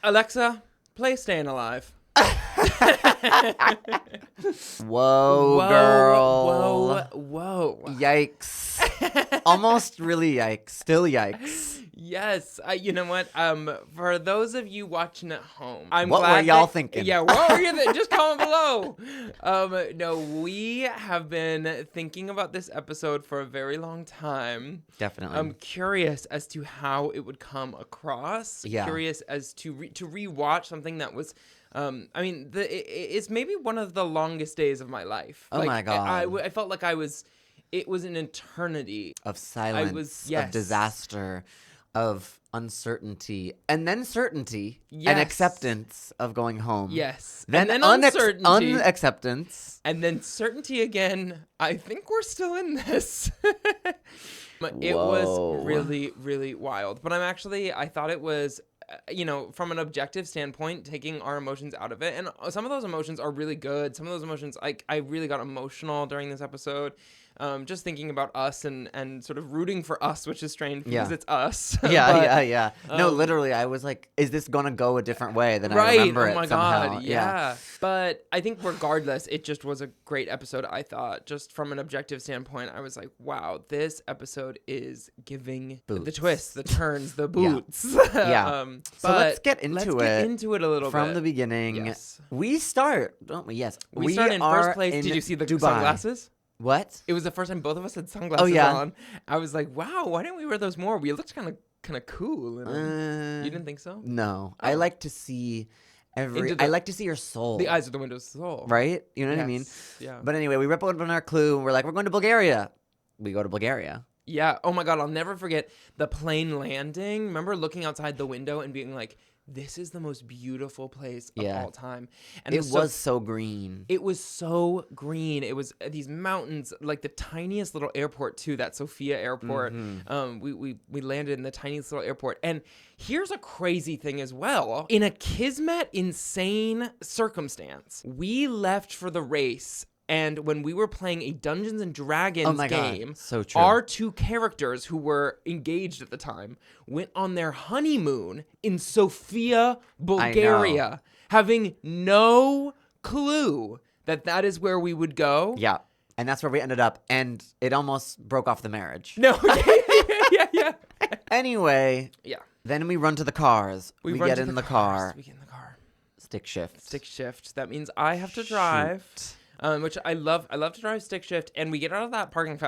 Alexa, play Staying Alive. Whoa, girl. Whoa. Yikes. Almost really yikes. Still yikes. Yes. You know what? For those of you watching at home, I'm What glad were y'all thinking? Yeah, what were you thinking? Just comment below. No, we have been thinking about this episode for a very long time. Definitely. I'm curious as to how it would come across. Yeah. Curious as to rewatch something that was. It's maybe one of the longest days of my life. Oh my God. I felt like it was an eternity of silence, yes. of disaster, of uncertainty, and then certainty, Yes. and acceptance of going home. Yes. Then, and then uncertainty. unacceptance. And then certainty again. I think we're still in this. But it Whoa. was really, really wild. But I thought it was, from an objective standpoint, taking our emotions out of it. And some of those emotions are really good. Some of those emotions, I really got emotional during this episode. Just thinking about us and sort of rooting for us, which is strange because it's us. Yeah. No, literally, I was like, is this going to go a different way than I remember it somehow? God, yeah. But I think regardless, it just was a great episode, I thought. Just from an objective standpoint, I was like, wow, this episode is giving the twists, the turns, the boots. Yeah. So let's get into it a little bit. From the beginning. Yes. We start, don't we? Yes. We start in first place. Did you see the Dubai. Sunglasses? What? It was the first time both of us had sunglasses on. I was like, wow, why didn't we wear those more? We looked kind of cool. You didn't think so? No. I like to see I like to see your soul. The eyes are the windows of the soul. Right? You know what I mean? Yeah. But anyway, we rip open our clue and we're like, we're going to Bulgaria. We go to Bulgaria. Yeah. Oh my God. I'll never forget the plane landing. Remember looking outside the window and being like, this is the most beautiful place of all time. And it was so green. It was so green. It was these mountains, like the tiniest little airport too, that Sofia airport. We landed in the tiniest little airport. And here's a crazy thing as well. In a kismet, insane circumstance, we left for the race. And when we were playing a Dungeons and Dragons game, so true. Our two characters who were engaged at the time went on their honeymoon in Sofia, Bulgaria, having no clue that is where we would go. Yeah. And that's where we ended up. And it almost broke off the marriage. No. Yeah. Anyway. Yeah. Then we run to the cars. We get in the car. We get in the car. Stick shift. That means I have to drive. Which I love. I love to drive stick shift, and we get out of that parking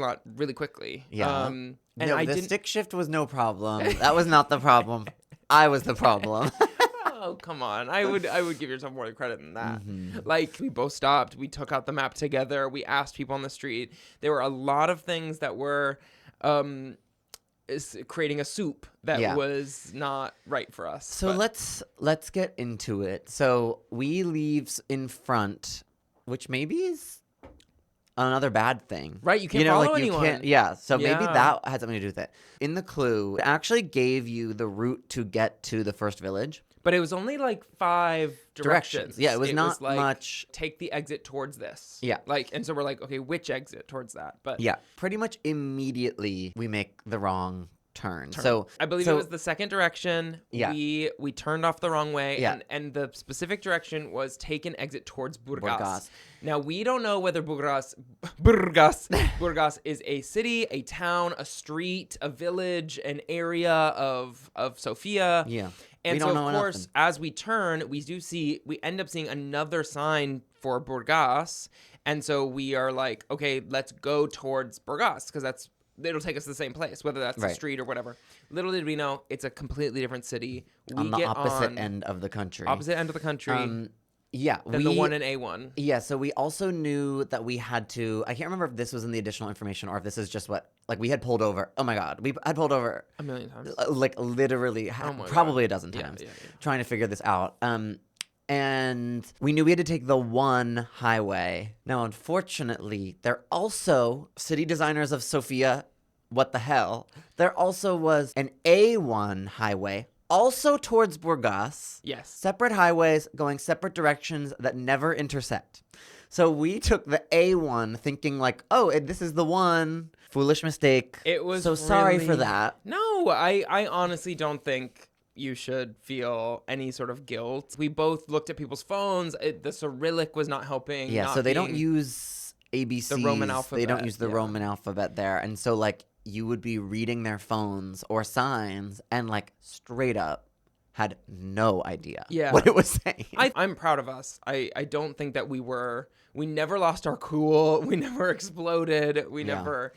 lot really quickly. Yeah. And the stick shift was no problem. That was not the problem. I was the problem. Oh, come on. I would give yourself more credit than that. Like, we both stopped. We took out the map together. We asked people on the street. There were a lot of things that were creating a soup that was not right for us. So let's get into it. So we leave in front, which maybe is another bad thing. Right, you can't follow anyone. So maybe that had something to do with it. In the clue, it actually gave you the route to get to the first village. But it was only like 5 directions. Yeah, it was not like, much. Take the exit towards this. Yeah. And so we're like, okay, which exit towards that? But yeah, pretty much immediately we make the wrong turn. So I believe it was the second direction. Yeah. We turned off the wrong way. Yeah. And the specific direction was take an exit towards Burgas. Now, we don't know whether Burgas is a city, a town, a street, a village, an area of Sofia. Yeah. And so, of course, as we turn, we end up seeing another sign for Burgas. And so we are like, okay, let's go towards Burgas because it'll take us to the same place, whether that's the street or whatever. Little did we know, it's a completely different city. On the opposite end of the country. Than the one in A1. Yeah, so we also knew that we had to, I can't remember if this was in the additional information or if this is just we had pulled over. Oh my God, we had pulled over. A million times. Like literally, probably a dozen times trying to figure this out. And we knew we had to take the one highway. Now, unfortunately, there also, city designers of Sofia, what the hell, there also was an A1 highway, also towards Burgas. Yes. Separate highways going separate directions that never intersect. So we took the A1 thinking like, oh, this is the one. Foolish mistake. It was so sorry for that. No, I honestly don't think you should feel any sort of guilt. We both looked at people's phones. The Cyrillic was not helping. Yeah, so they don't use ABCs. The Roman alphabet. They don't use the Roman alphabet there. And so, like, you would be reading their phones or signs and, like, straight up had no idea what it was saying. I'm proud of us. I don't think that we never lost our cool. We never exploded. We never,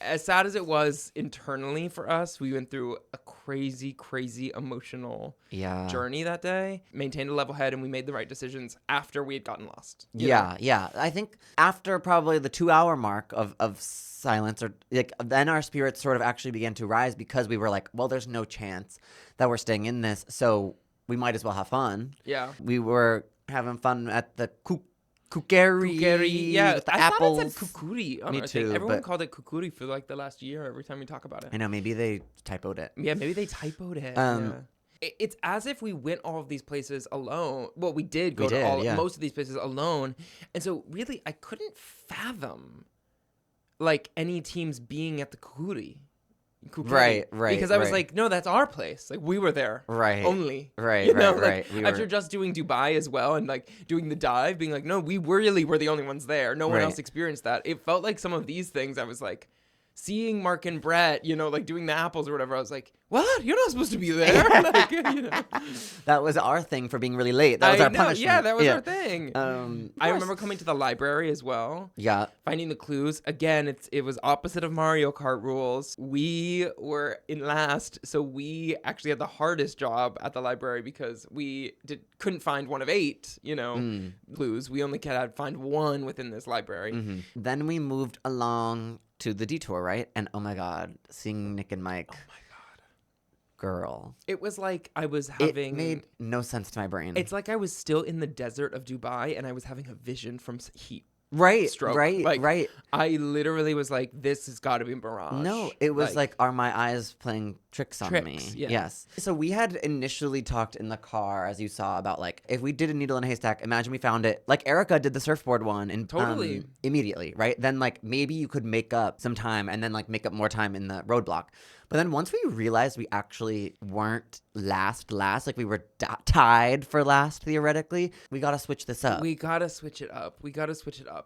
as sad as it was internally for us, we went through a crazy, crazy emotional journey that day, maintained a level head, and we made the right decisions after we had gotten lost. Yeah. I think after probably the 2-hour mark of silence, or like, then our spirits sort of actually began to rise because we were like, well, there's no chance that we're staying in this, so we might as well have fun. Yeah. We were having fun at the Kukeri, with the apples. I thought it said Kukuri. Me too. Everyone called it Kukuri for like the last year every time we talk about it. I know, maybe they typoed it. Yeah, maybe they typoed it. It's as if we went all of these places alone. Well, we did go to most of these places alone. And so really, I couldn't fathom like any teams being at the Kukuri. Right. Because I was like, no, that's our place. Like, we were there. Right. Only. Right. You know, right. After just doing Dubai as well and like doing the dive, being like, no, we really were the only ones there. No one else experienced that. It felt like some of these things I was like, seeing Mark and Brett, like doing the apples or whatever, I was like, what? You're not supposed to be there. That was our thing for being really late. That was our punishment. Yeah, that was our thing. I remember coming to the library as well. Yeah. Finding the clues. Again, it was opposite of Mario Kart rules. We were in last, so we actually had the hardest job at the library because we couldn't find one of 8, clues. We only could find one within this library. Mm-hmm. Then we moved along to the detour, right? And oh my God, seeing Nick and Mike. Oh my God. Girl. It was like I was having... It made no sense to my brain. It's like I was still in the desert of Dubai and I was having a vision from heat. Stroke. Right. I literally was like, this has got to be a mirage. No, it was like, are my eyes playing tricks on me? Yeah. Yes. So we had initially talked in the car, as you saw, about like, if we did a needle in a haystack, imagine we found it. Like Erica did the surfboard one and totally immediately, right? Then like maybe you could make up some time and then like make up more time in the roadblock. But then once we realized we actually weren't last, like we were tied for last theoretically, we got to switch this up. We got to switch it up.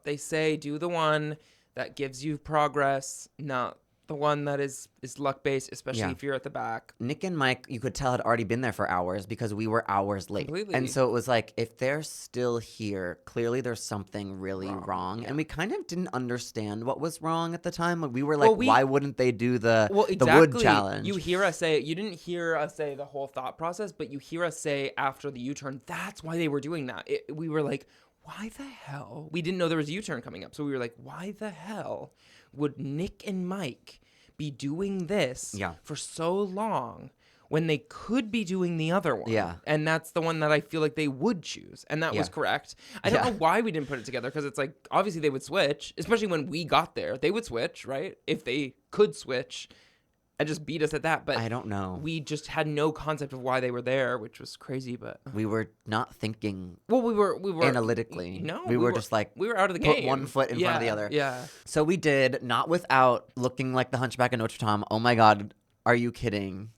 They say do the one that gives you progress, not the one that is luck-based, especially if you're at the back. Nick and Mike, you could tell, had already been there for hours because we were hours late. Completely. And so it was like, if they're still here, clearly there's something really wrong. Yeah. And we kind of didn't understand what was wrong at the time. We were like, why wouldn't they do the wood challenge? You didn't hear us say the whole thought process, but you hear us say after the U-turn, that's why they were doing that. We were like, why the hell? We didn't know there was a U-turn coming up. So we were like, why the hell would Nick and Mike be doing this for so long when they could be doing the other one? Yeah. And that's the one that I feel like they would choose. And that was correct. I don't know why we didn't put it together because it's like, obviously they would switch, especially when we got there. They would switch, right? If they could switch and just beat us at that. But I don't know. We just had no concept of why they were there, which was crazy. But we were not thinking. Well, we were analytically. No, we were just like we were out of the game. Put one foot in front of the other. Yeah. So we did, not without looking like the Hunchback of Notre Dame. Oh my God, are you kidding?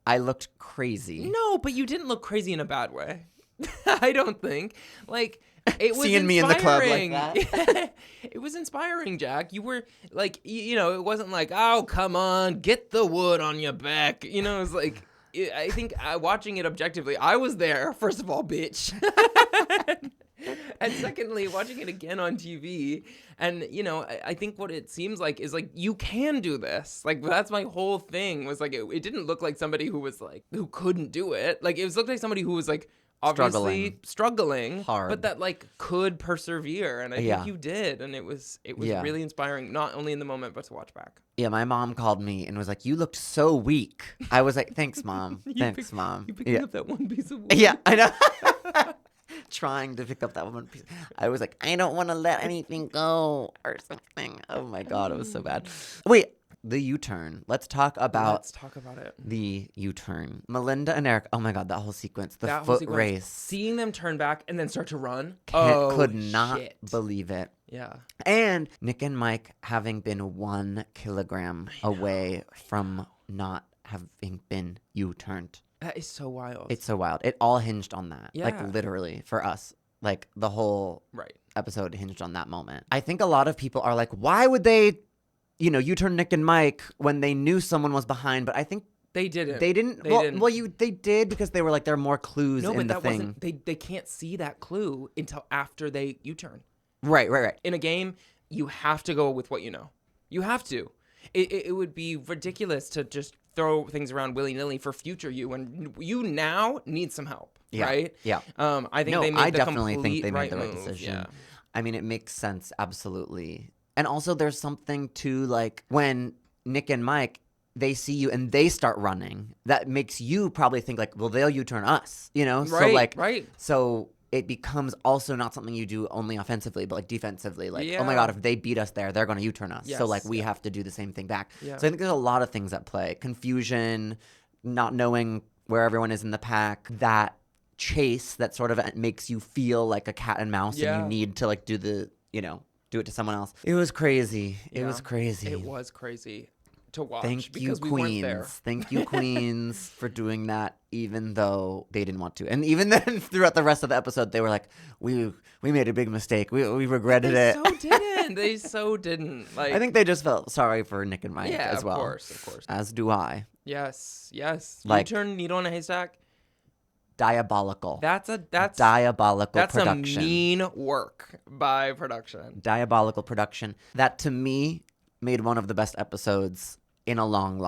I looked crazy. No, but you didn't look crazy in a bad way. I don't think. Like, it was seeing inspiring. me in the club like that. It was inspiring, Jack. You were like, it wasn't like, oh, come on, get the wood on your back. It was like, I think watching it objectively, I was there, first of all, bitch. And secondly, watching it again on TV, and I think what it seems like is like you can do this. Like that's my whole thing was like it didn't look like somebody who was like who couldn't do it. Like it looked like somebody who was like obviously struggling hard, but that like could persevere, and I think you did, and it was really inspiring, not only in the moment but to watch back. Yeah, my mom called me and was like, "You looked so weak." I was like, "Thanks, Mom. Thanks, Mom." You picking up that one piece of wood. Yeah, I know. Trying to pick up that one piece. I was like, I don't want to let anything go or something. Oh my God, it was so bad. Wait, the U-turn. Let's talk about it. The U-turn. Melinda and Eric. Oh my God, that whole sequence. The foot race. Seeing them turn back and then start to run. Could not believe it. Yeah. And Nick and Mike having been 1 kilogram away from not having been U-turned. That is so wild. It's so wild. It all hinged on that. Yeah. Like, literally, for us. Like, the whole right. episode hinged on that moment. I think a lot of people are like, why would they, U-turn Nick and Mike when they knew someone was behind? But I think they didn't. They didn't. They did because they were like, there are more clues in the thing. They can't see that clue until after they U-turn. Right. In a game, you have to go with what you know. You have to. It would be ridiculous to just throw things around willy-nilly for future you, and you now need some help, right? Yeah. I think they made the complete the right move. decision. Yeah. I mean, it makes sense, absolutely. And also, there's something to, like, when Nick and Mike, they see you and they start running, that makes you probably think, like, well, they'll U-turn us, Right, so, like, right. So it becomes also not something you do only offensively, but, like, defensively. Like, oh my God, if they beat us there, they're going to U-turn us. Yes, so, like, we have to do the same thing back. Yeah. So I think there's a lot of things at play. Confusion, not knowing where everyone is in the pack, that chase that sort of makes you feel like a cat and mouse, and you need to, like, do it to someone else. It was crazy. It was crazy. It was crazy to watch. Thank you, because we weren't there. Thank you, Queens, for doing that, even though they didn't want to. And even then, throughout the rest of the episode, they were like, we made a big mistake. We regretted it. They so didn't. Like, I think they just felt sorry for Nick and Mike as well. Of course. As do I. Yes. Like, U-turn, needle in a haystack. Diabolical. That's diabolical production. That's a mean work by production. Diabolical production. That, to me, made one of the best episodes in a long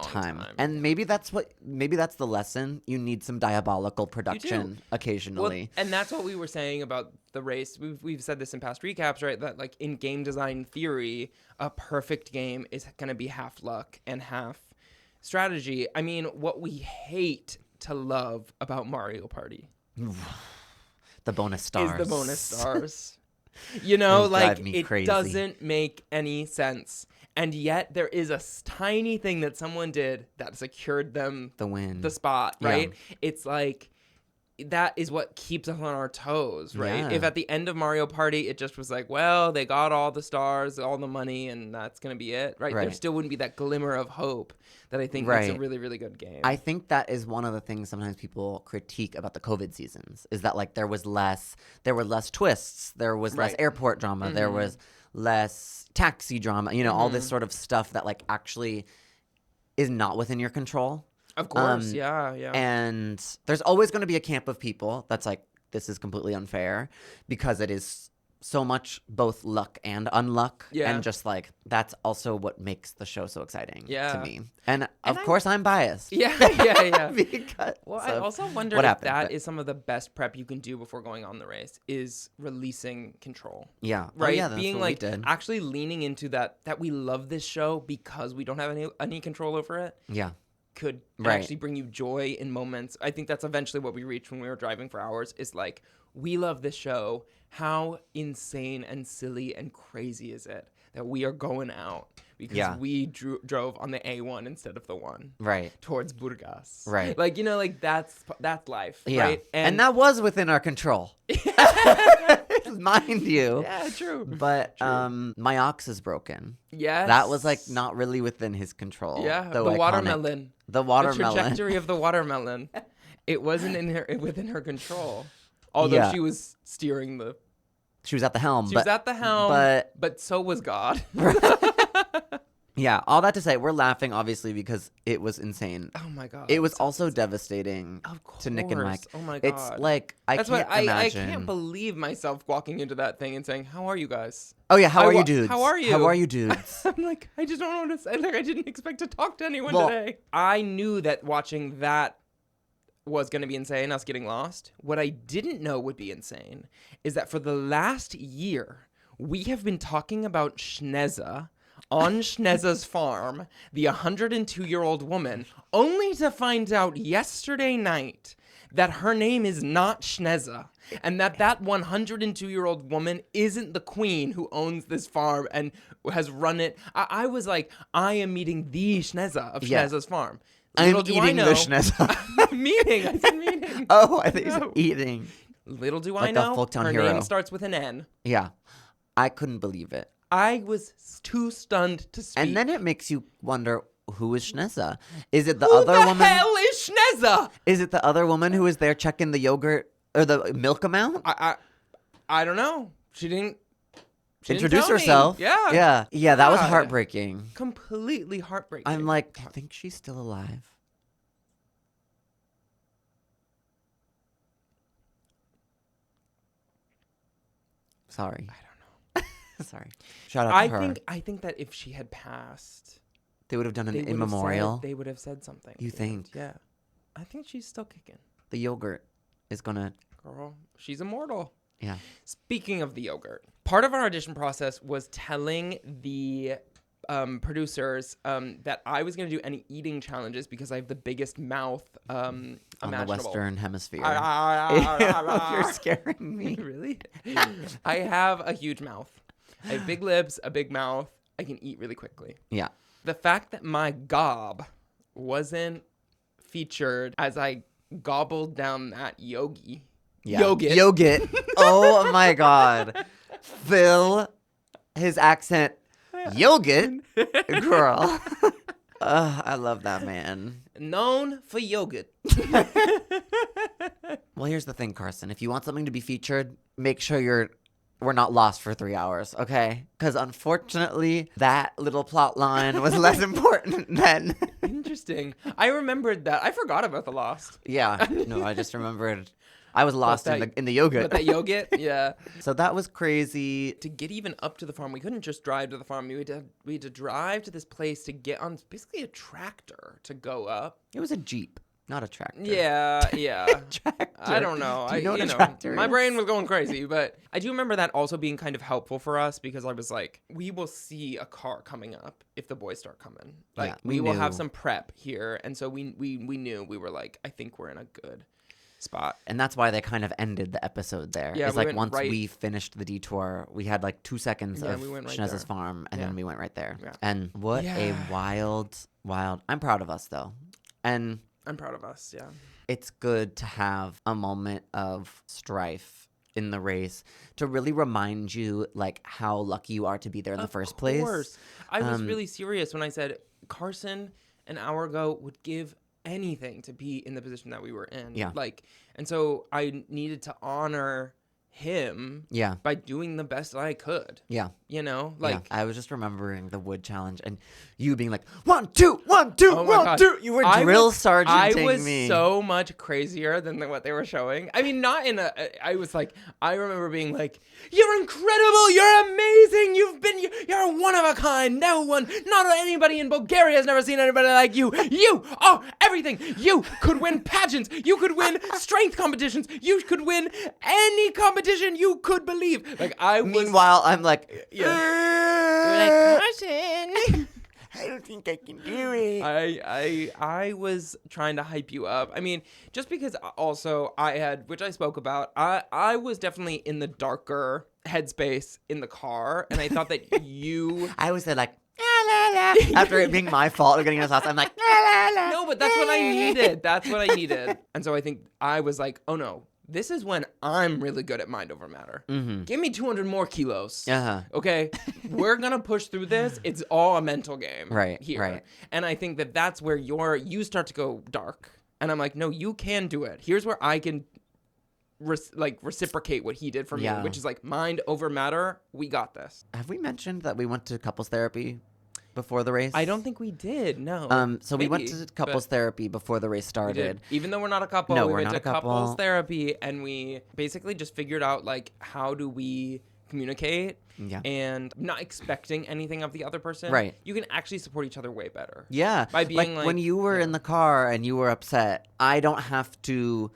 time. And maybe that's the lesson. You need some diabolical production occasionally. Well, and that's what we were saying about the race. We've said this in past recaps, right? That, like, in game design theory, a perfect game is going to be half luck and half strategy. I mean, what we hate to love about Mario Party, the bonus stars, is the bonus stars. Like, it crazy. Doesn't make any sense. And yet there is a tiny thing that someone did that secured them the win, the spot, right? Yeah. It's like, that is what keeps us on our toes, right? Yeah. If at the end of Mario Party, it just was like, well, they got all the stars, all the money, and that's going to be it, right? There still wouldn't be that glimmer of hope that I think makes a really, really good game. I think that is one of the things sometimes people critique about the COVID seasons, is that, like, there were less twists, there was less airport drama, there was less taxi drama, all this sort of stuff that, like, actually is not within your control. Of course, yeah. And there's always going to be a camp of people that's like, this is completely unfair, because it is so much both luck and unluck. Yeah. And just, like, that's also what makes the show so exciting to me. And of course, I'm biased. Yeah. I also wonder if that is some of the best prep you can do before going on the race, is releasing control. Yeah. Right? Oh, yeah, that's being what like, we did. Actually leaning into that we love this show because we don't have any control over it. Yeah. Could actually bring you joy in moments. I think that's eventually what we reached when we were driving for hours, is like, we love this show. How insane and silly and crazy is it that we are going out because we drove on the A1 instead of the 1 towards Burgas, right? Like, like, that's life, right? And that was within our control. Mind you. Yeah, true. But my ox is broken. Yes. That was, like, not really within his control. Yeah, the watermelon. The watermelon. The trajectory of the watermelon. It wasn't within her control. Although she was steering the... She was at the helm. But so was God. Yeah, all that to say, we're laughing, obviously, because it was insane. Oh, my God. It was also devastating to Nick and Mike. Oh, my God. It's like, I can't believe myself walking into that thing and saying, how are you guys? Oh, yeah, how are you dudes? How are you? How are you dudes? I'm like, I just don't know what to say. Like, I didn't expect to talk to anyone today. I knew that watching that was going to be insane, us getting lost. What I didn't know would be insane is that for the last year, we have been talking about Schneza on Schneza's farm, the 102-year-old woman, only to find out yesterday night that her name is not Schneza, and that 102-year-old woman isn't the queen who owns this farm and has run it. I was like, I am meeting the Schneza of Schneza's farm. I'm eating the Schneza. Meeting. I said meeting. Oh, I think you said eating. Little do I know, her name starts with an N. Yeah. I couldn't believe it. I was too stunned to speak. And then it makes you wonder, who is Schneza? Is it the Who other the woman? hell is Schneza? Is it the other woman who was there checking the yogurt or the milk amount? I don't know. She didn't Introduce tell me. herself. Yeah. Yeah, that was God. heartbreaking. Completely heartbreaking. I'm like, I think she's still alive. Sorry. I don't know. Sorry. Shout out to her. I think that if she had passed, They would have done an they would in have memorial. They would have said something. You think? Yeah. I think she's still kicking. The yogurt is gonna. Girl, she's immortal. Yeah. Speaking of the yogurt, part of our audition process was telling the producers that I was going to do any eating challenges because I have the biggest mouth On imaginable. the Western Hemisphere. You're You're scaring me. Really? I have a huge mouth. I have big lips, a big mouth. I can eat really quickly. Yeah. The fact that my gob wasn't featured as I gobbled down that yogi. Yeah. Yogurt. Yogurt. Oh my God. Phil, his accent. Yogurt? Girl. I love that man. Known for yogurt. Well, here's the thing, Carson. If you want something to be featured, make sure we're not lost for 3 hours, okay? Because unfortunately, that little plot line was less important than... Interesting. I remembered that. I forgot about the Lost. Yeah. No, I just remembered... I was lost in the yogurt. But that yogurt, yeah. So that was crazy. To get even up to the farm, we couldn't just drive to the farm. We had to drive to this place to get on basically a tractor to go up. It was a Jeep, not a tractor. Yeah. Tractor. I don't know. Do you know what a tractor my is? brain was going crazy, but I do remember that also being kind of helpful for us because I was like, we will see a car coming up if the boys start coming. Like Yeah, we will have knew. some prep here, and so we knew. We were like, I think we're in a good spot. And that's why they kind of ended the episode there. Yeah, it's we like went once right- we finished the detour, we had like 2 seconds of we went right Schneza's there. farm, and Yeah. then we went right there. Yeah. And what a Yeah. wild. I'm proud of us, though. And I'm proud of us. Yeah. it's good to have a moment of strife in the race to really remind you like how lucky you are to be there in the first place. Of course. I was really serious when I said Carson an hour ago would give anything to be in the position that we were in. Yeah. And so I needed to honor him Yeah. by doing the best that I could. Yeah. You know, Yeah. I was just remembering the wood challenge and you being like, 1, 2, 1, 2, Oh my 1, God. 2. You were drill sergeanting I was me. so much crazier than what they were showing. I mean, not in a. I was like, I remember being like, "You're incredible. You're amazing. You're one of a kind. Not anybody in Bulgaria has never seen anybody like you. You are everything. You could win pageants. You could win strength competitions. You could win any competition you could believe." Like I was. Meanwhile, I'm like, You're like, Carson. I don't think I can do it. I was trying to hype you up. I mean, just because also I had, which I spoke about, I was definitely in the darker headspace in the car, and I thought that you. I was there like, la, la, la. After it being my fault of getting in his house, I'm like, la, la, la. No, but that's what I needed. That's what I needed. And so I think I was like, oh no, this is when I'm really good at mind over matter. Mm-hmm. Give me 200 more kilos. Uh-huh. Okay, we're gonna push through this. It's all a mental game, Right, here. right. And I think that that's where you start to go dark. And I'm like, no, you can do it. Here's where I can reciprocate what he did for me, Yeah. which is like mind over matter. We got this. Have we mentioned that we went to couples therapy before the race? I don't think we did. No. So we went Maybe, to couples but therapy before the race we started. did. Even though we're not a couple, No, we we're went not to a couple. couples therapy, and we basically just figured out like how do we communicate. Yeah. And not expecting anything of the other person. Right. You can actually support each other way better. Yeah. By being when like- you were in the car and you were upset, I don't have to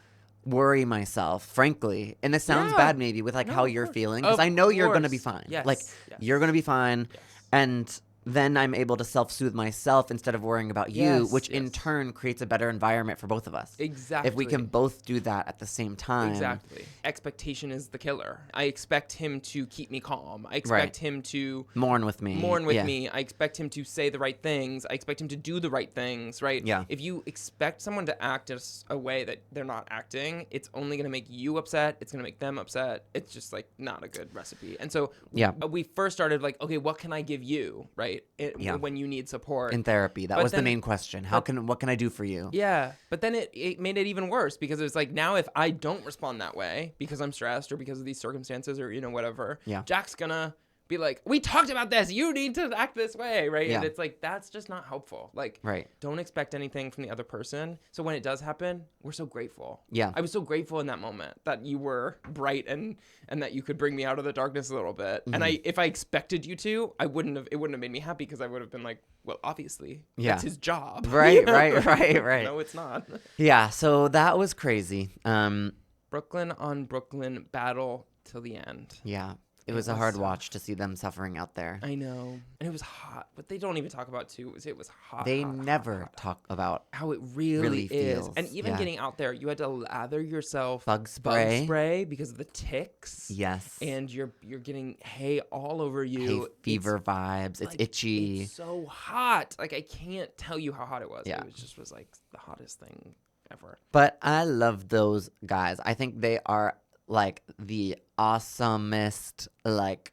worry myself, frankly. And this sounds Yeah. bad maybe with like No, how of you're course. feeling because Of I know you're going to be course. fine. Yes. Like Yes. you're going to be fine. Yes. And then I'm able to self-soothe myself instead of worrying about you, Yes, which in yes. turn creates a better environment for both of us. Exactly. If we can both do that at the same time. Exactly. Expectation is the killer. I expect him to keep me calm. I expect him to Mourn with me. Yeah. me. I expect him to say the right things. I expect him to do the right things, right? Yeah. If you expect someone to act a way that they're not acting, it's only going to make you upset. It's going to make them upset. It's just like not a good recipe. And so Yeah. we first started like, okay, what can I give you, right? right when you need support. In therapy, that was the main question. What can I do for you? Yeah, but then it made it even worse because it was like, now if I don't respond that way because I'm stressed or because of these circumstances or whatever, Jack's gonna be like, we talked about this, you need to act this way, right? And it's like, that's just not helpful. Like, don't expect anything from the other person. So when it does happen, we're so grateful. I was so grateful in that moment that you were bright and that you could bring me out of the darkness a little bit. And if I expected you to, it wouldn't have made me happy because I would have been like, well, obviously that's his job. Right. No, it's not. Yeah, so that was crazy. Brooklyn on Brooklyn battle till the end. Yeah. It was a hard watch to see them suffering out there. I know. And it was hot. But they don't even talk about, too. It was hot. They never talk about how it really is. Feels. And even getting out there, you had to lather yourself bug spray because of the ticks. Yes. And you're getting hay all over you. Hay fever vibes. It's itchy. It's so hot. Like, I can't tell you how hot it was. Yeah. It was like the hottest thing ever. But I love those guys. I think they are like the awesomest, like,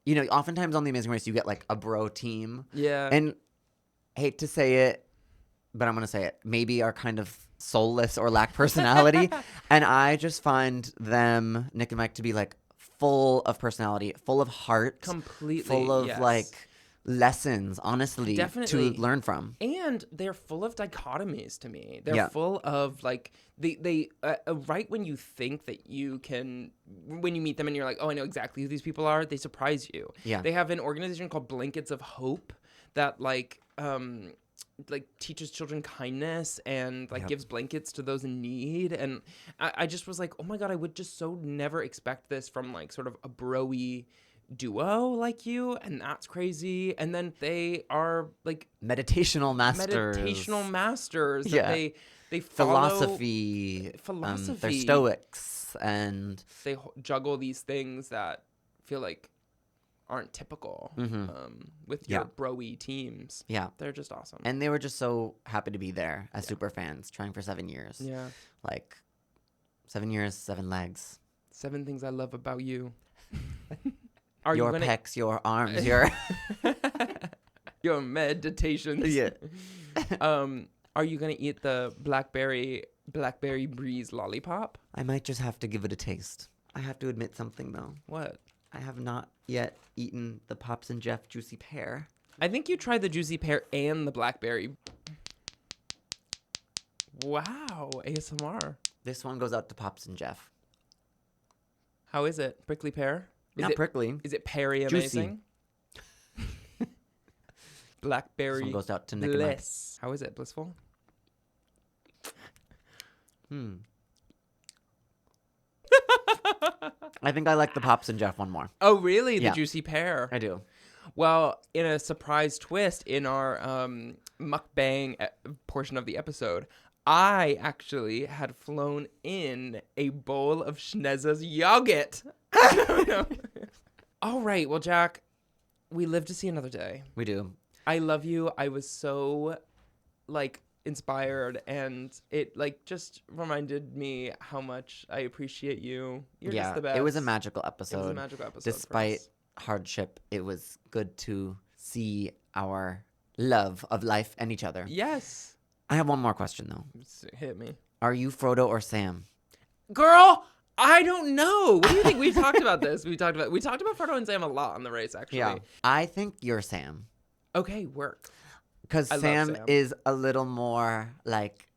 oftentimes on The Amazing Race you get like a bro team. Yeah. And hate to say it, but I'm going to say it, maybe are kind of soulless or lack personality. And I just find them, Nick and Mike, to be like full of personality, full of heart. Completely. Full of like lessons, honestly, Definitely. to learn from. And they're full of dichotomies to me. They're full of like, they right when you think that you can, when you meet them and you're like, oh, I know exactly who these people are, they surprise you. Yeah. They have an organization called Blankets of Hope that like teaches children kindness and like gives blankets to those in need. And I just was like, oh my God, I would just so never expect this from like sort of a bro-y duo like you, and that's crazy. And then they are like meditational masters. Yeah. They follow philosophy. They're stoics, and they juggle these things that feel like aren't typical with your bro-y teams. Yeah, they're just awesome. And they were just so happy to be there as super fans, trying for 7 years. Yeah, like 7 years, 7 legs. 7 things I love about you. Your pecs, your arms, your your meditations. Yeah. Are you gonna eat the blackberry breeze lollipop? I might just have to give it a taste. I have to admit something though. What? I have not yet eaten the Pops and Jeff juicy pear. I think you tried the juicy pear and the blackberry. Wow, ASMR. This one goes out to Pops and Jeff. How is it? Prickly pear? Not prickly. Is it perry amazing? Blackberry. This one goes out to Nick bliss. How is it? Blissful? I think I like the Pops and Jeff one more. Oh, really? The juicy pear. I do. Well, in a surprise twist in our mukbang portion of the episode, I actually had flown in a bowl of Schneza's yogurt. No. All right. Well, Jack, we live to see another day. We do. I love you. I was so, like, inspired, and it, like, just reminded me how much I appreciate you. You're just the best. It was a magical episode. It was a magical episode. Despite hardship, it was good to see our love of life and each other. Yes. I have one more question, though. Hit me. Are you Frodo or Sam? Girl, I don't know. What do you think? We talked about this. We talked about Frodo and Sam a lot on the race, actually. Yeah. I think you're Sam. Okay, work. Because Sam is a little more, like,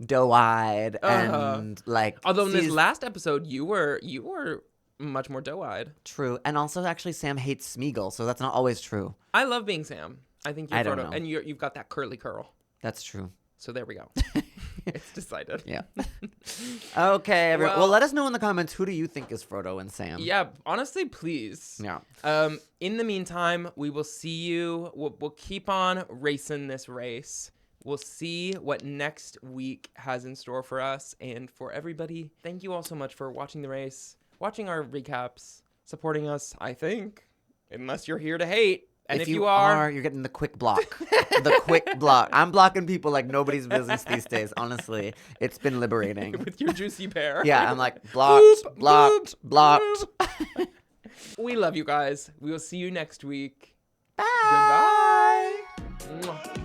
doe-eyed and, like... Although in this last episode, you were much more doe-eyed. True. And also, actually, Sam hates Smeagol, so that's not always true. I love being Sam. I think you're Frodo. Don't know. And you've got that curly curl. That's true. So there we go. It's decided. Yeah. Okay, everyone. Well, let us know in the comments, who do you think is Frodo and Sam? Yeah, honestly, please. Yeah. In the meantime, we will see you. We'll keep on racing this race. We'll see what next week has in store for us and for everybody. Thank you all so much for watching the race, watching our recaps, supporting us, I think, unless you're here to hate. And if you are, you're getting the quick block. The quick block. I'm blocking people like nobody's business these days, honestly. It's been liberating. With your juicy pear. Yeah, I'm like, blocked. We love you guys. We will see you next week. Bye. Goodbye. Mwah.